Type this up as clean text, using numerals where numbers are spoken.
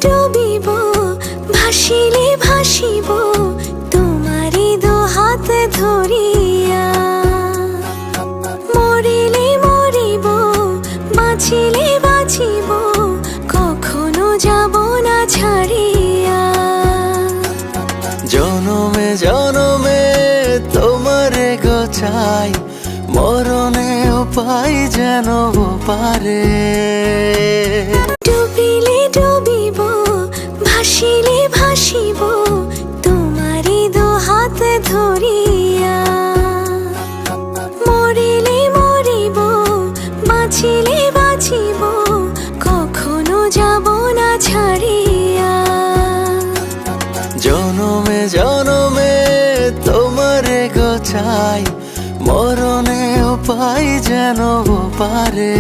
ডুবিব, ভাসিলে ভাসিব তোমারি দুহাত ধরিয়া। মরিলে মরিব, বাঁচিলে বাঁচিব কখনো যাব না ছাড়িয়া। জনমে জনমে তোমারে গোছাই, মরণেও পাই যেন পারে। ডুবিলে ডুবিব, ভাসিলে ভাসিব তোমারি দুহাত ধরিয়া। মরিলে মরিব, বাঁচিলে বাঁচিব কখনো যাব না ছাড়িয়া। জনমে জনমে তোমারে গোছাই, মরণেও পাই যেন পারে।